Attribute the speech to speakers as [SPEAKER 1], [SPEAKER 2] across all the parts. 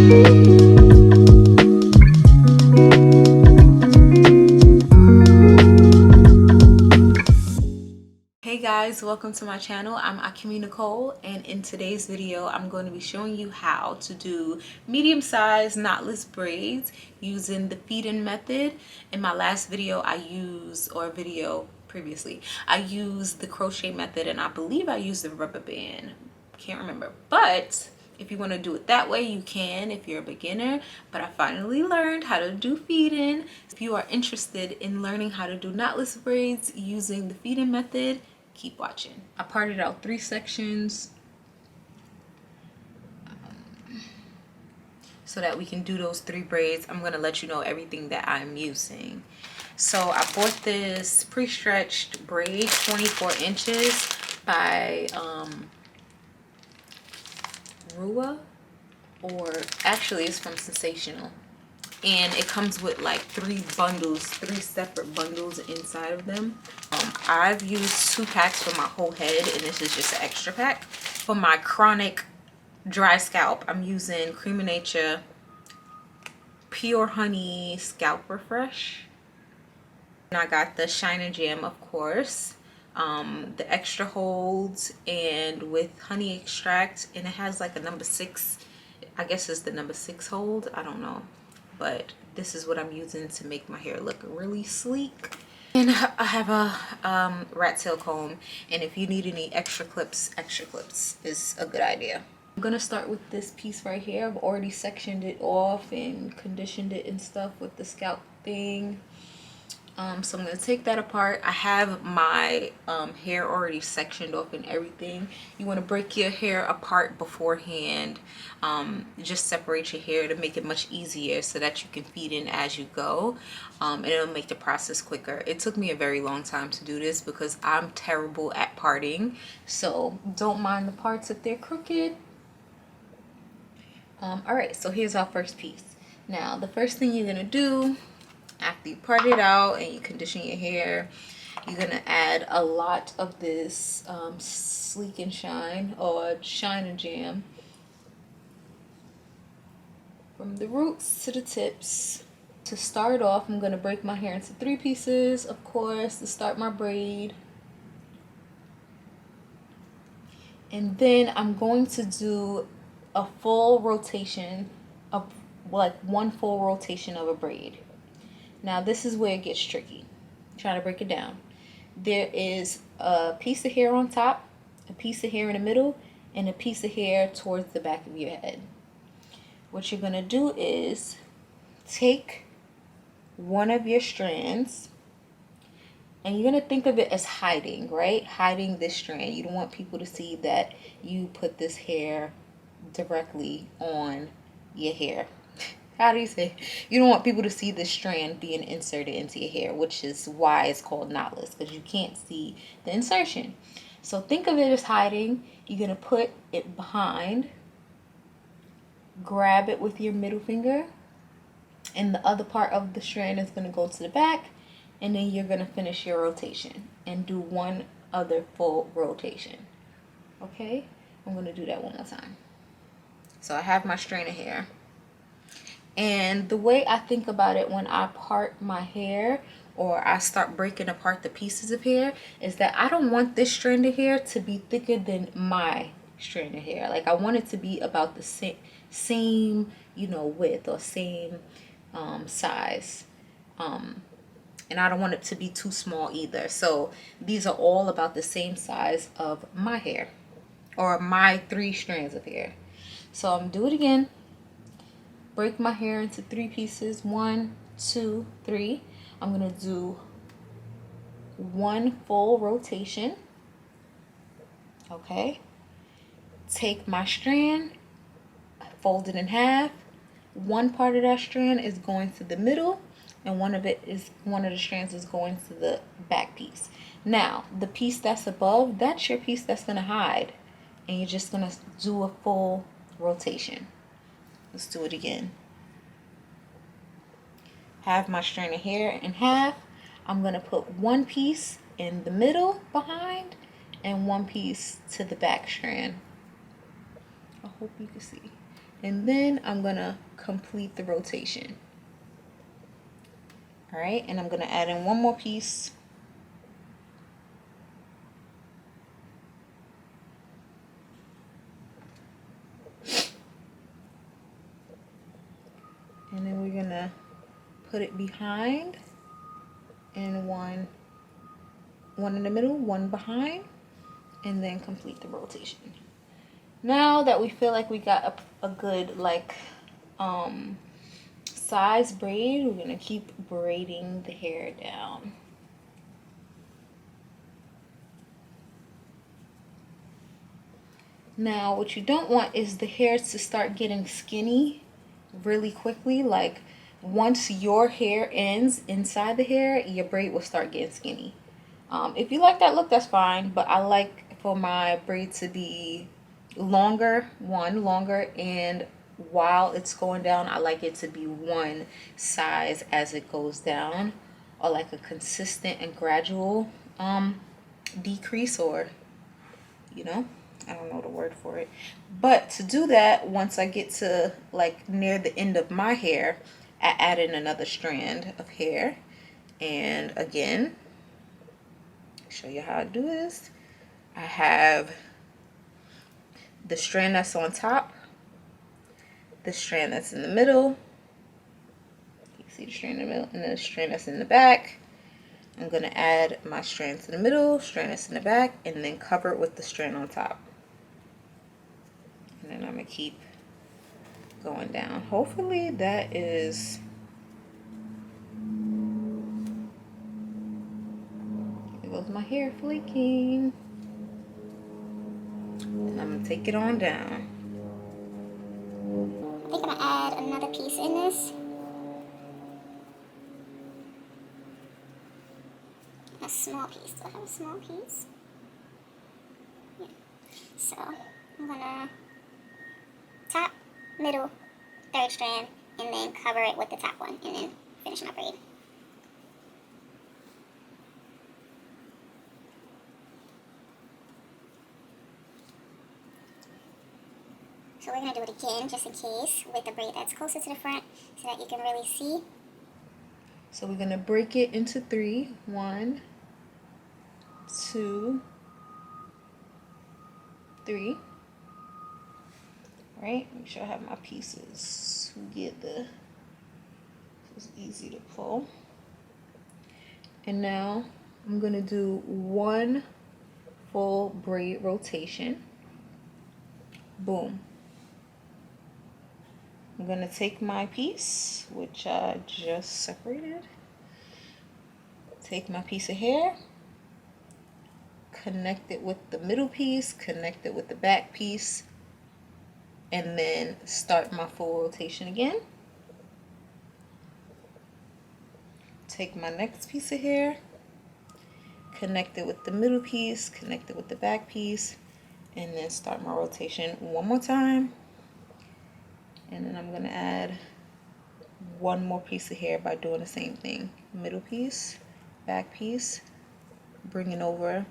[SPEAKER 1] Hey guys, welcome to my channel. I'm Akimi Nicole, and in today's video I'm going to be showing you how to do medium-sized knotless braids using the feed-in method. In my last video previously I used the crochet method, and I believe I used the rubber band, can't remember, but if you want to do it that way, you can if you're a beginner. But I finally learned how to do feed-in. If you are interested in learning how to do knotless braids using the feed-in method, keep watching. I parted out 3 sections so that we can do those 3 braids. I'm going to let you know everything that I'm using. So I bought this pre-stretched braid, 24 inches by Rua, or actually it's from Sensational, and it comes with like 3 separate bundles inside of them. I've used 2 packs for my whole head, and this is just an extra pack. For my chronic dry scalp, I'm using Cream of Nature Pure Honey Scalp Refresh, and I got the Shine and Jam, of course, the extra holds, and with honey extract, and it has like a number 6, I guess it's the number 6 hold, I don't know, but this is what I'm using to make my hair look really sleek. And I have a rat tail comb, and if you need any extra clips is a good idea. I'm gonna start with this piece right here. I've already sectioned it off and conditioned it and stuff with the scalp thing. So I'm going to take that apart. I have my hair already sectioned off and everything. You want to break your hair apart beforehand. Just separate your hair to make it much easier so that you can feed in as you go. And it'll make the process quicker. It took me a very long time to do this because I'm terrible at parting. So don't mind the parts if they're crooked. Alright, so here's our first piece. Now, the first thing you're going to do after you part it out and you condition your hair, you're gonna add a lot of this Sleek and Shine, or Shine and Jam, from the roots to the tips. To start off, I'm gonna break my hair into 3 pieces, of course, to start my braid. And then I'm going to do a full rotation of, like, 1 full rotation of a braid. Now this is where it gets tricky. Try to break it down. There is a piece of hair on top, a piece of hair in the middle, and a piece of hair towards the back of your head. What you're going to do is take one of your strands, and you're going to think of it as hiding, right? Hiding this strand. You don't want people to see that you put this hair directly on your hair. How do you say? You don't want people to see the strand being inserted into your hair, which is why it's called knotless, because you can't see the insertion. So think of it as hiding. You're going to put it behind, grab it with your middle finger, and the other part of the strand is going to go to the back, and then you're going to finish your rotation and do 1 other full rotation. Okay? I'm going to do that one more time. So I have my strand of hair. And the way I think about it when I part my hair, or I start breaking apart the pieces of hair, is that I don't want this strand of hair to be thicker than my strand of hair. Like, I want it to be about the same, you know, width, or same size. And I don't want it to be too small either. So these are all about the same size of my hair, or my 3 strands of hair. So I'm gonna do it again. Break my hair into 3 pieces. 1, 2, 3. I'm gonna do 1 full rotation. Okay. Take my strand, fold it in half. 1 part of that strand is going to the middle, and one of the strands is going to the back piece. Now, the piece that's above, that's your piece that's gonna hide, and you're just gonna do a full rotation. Let's do it again. Have my strand of hair in half. I'm going to put 1 piece in the middle behind, and 1 piece to the back strand. I hope you can see. and then I'm gonna complete the rotation. All right, and I'm gonna add in one more piece. And then we're gonna put it behind, and one in the middle, one behind, and then complete the rotation. Now that we feel like we got a good like size braid, we're gonna keep braiding the hair down. Now what you don't want is the hair to start getting skinny really quickly. Like once your hair ends inside the hair, your braid will start getting skinny. If you like that look, that's fine, but I like for my braid to be longer, and while it's going down, I like it to be one size as it goes down, or like a consistent and gradual decrease, or you know, I don't know the word for it. But to do that, once I get to like near the end of my hair, I add in another strand of hair, and again, show you how I do this. I have the strand that's on top, the strand that's in the middle, you see the strand in the middle, and then the strand that's in the back. I'm going to add my strand to the middle, strand that's in the back, and then cover it with the strand on top. And then I'm going to keep going down. Hopefully that is... There goes my hair flaking. And I'm going to take it on down.
[SPEAKER 2] I think I'm going to add another piece in this. A small piece. Do I have a small piece? Yeah. So I'm going to top, middle, third strand, and then cover it with the top one, and then finish my braid. So we're going to do it again, just in case, with the braid that's closer to the front, so that you can really see.
[SPEAKER 1] So we're going to break it into 3. 1, 2, 3. Right? Make sure I have my pieces together. It's easy to pull. And now I'm going to do 1 full braid rotation. Boom. I'm going to take my piece, which I just separated. Take my piece of hair, connect it with the middle piece, connect it with the back piece, and then start my full rotation again. Take my next piece of hair, connect it with the middle piece, connect it with the back piece, and then start my rotation one more time. And then I'm going to add 1 more piece of hair by doing the same thing. Middle piece, back piece, bringing over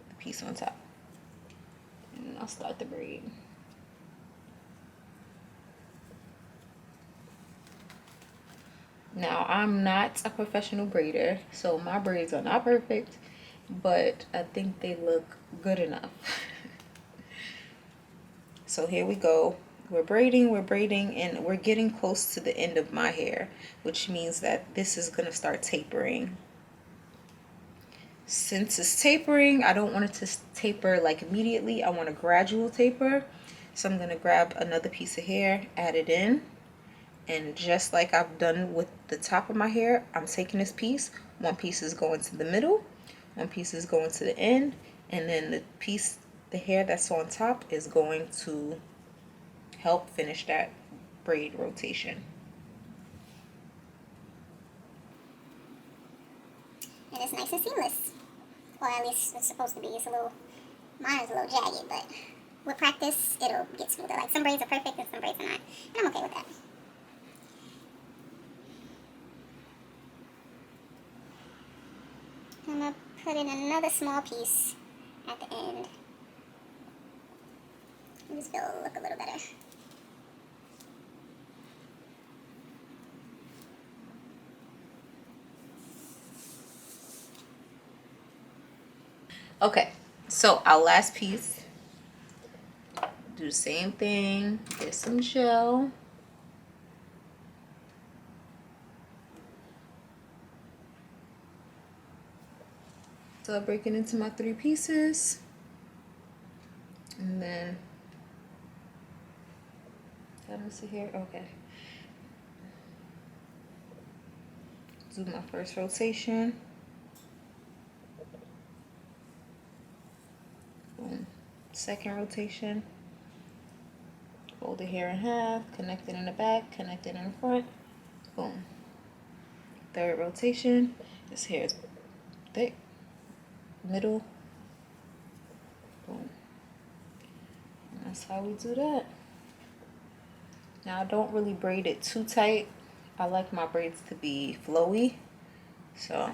[SPEAKER 1] the piece on top. And then I'll start the braid. Now, I'm not a professional braider, so my braids are not perfect, but I think they look good enough. So here we go. We're braiding, and we're getting close to the end of my hair, which means that this is going to start tapering. Since it's tapering, I don't want it to taper like immediately. I want a gradual taper. So I'm going to grab another piece of hair, add it in. And just like I've done with the top of my hair, I'm taking this piece. 1 piece is going to the middle, 1 piece is going to the end, and then the hair that's on top is going to help finish that braid rotation.
[SPEAKER 2] And it's nice and seamless. Or at least it's supposed to be. Mine is a little jagged, but with practice, it'll get smoother. Like some braids are perfect and some braids are not. And I'm okay with that. I'm going to put in another small piece at the end. I just feel it'll look a little better.
[SPEAKER 1] Okay, so our last piece, do the same thing, get some gel. So I break it into my 3 pieces, and then did I miss it here? Okay. Do my first rotation. Boom. Second rotation. Fold the hair in half, connect it in the back, connect it in the front. Boom. Third rotation. This hair is thick. Middle. Boom. And that's how we do that. Now I don't really braid it too tight. I like my braids to be flowy, so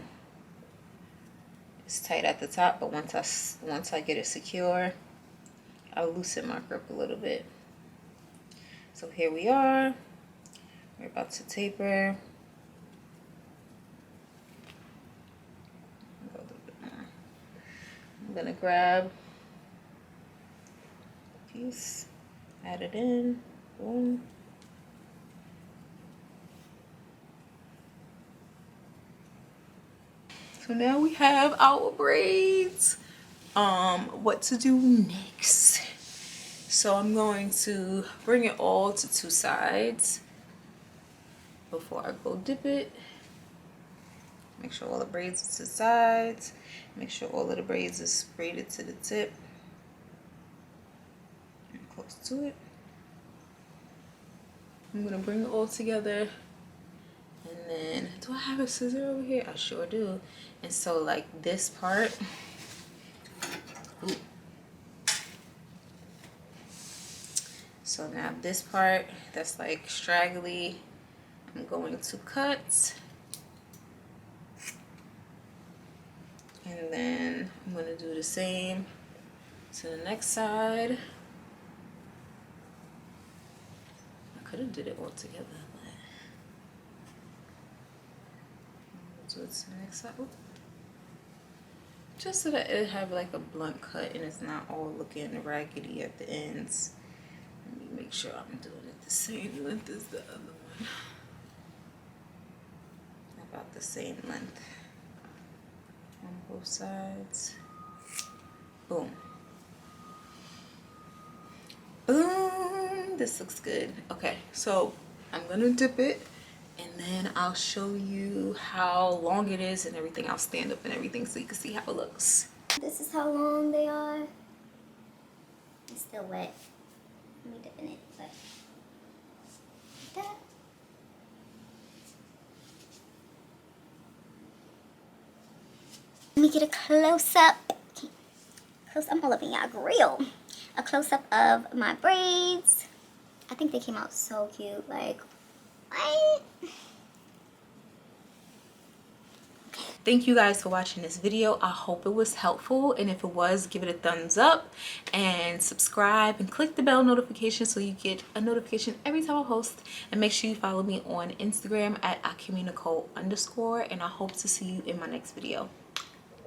[SPEAKER 1] it's tight at the top, but once I get it secure, I'll loosen my grip a little bit. So here we are. We're about to taper. Go a little bit more. I'm gonna grab a piece, add it in, boom. So now we have our braids. What to do next? So I'm going to bring it all to 2 sides before I go dip it. Make sure all the braids are to the sides. Make sure all of the braids is braided to the tip and close to it. I'm gonna bring it all together, and then do I have a scissor over here? I sure do. And so like this part, ooh. So now this part that's like straggly, I'm going to cut. And then I'm going to do the same to the next side. I could have did it all together, but I'll do it to the next side. Ooh. Just so that it have like a blunt cut and it's not all looking raggedy at the ends. Let me make sure I'm doing it the same length as the other one. About the same length on both sides. Boom. Boom. This looks good. Okay, so I'm gonna dip it, and then I'll show you how long it is and everything. I'll stand up and everything so you can see how it looks.
[SPEAKER 2] This is how long they are. It's still wet. Let me dip in it, but like that. Let me get a close-up. I'm all up in y'all grill. A close-up of my braids. I think they came out so cute. Like, what?
[SPEAKER 1] Thank you guys for watching this video. I hope it was helpful, and if it was, give it a thumbs up and subscribe and click the bell notification so you get a notification every time I post. And make sure you follow me on Instagram at @AkiMeNicole_, and I hope to see you in my next video.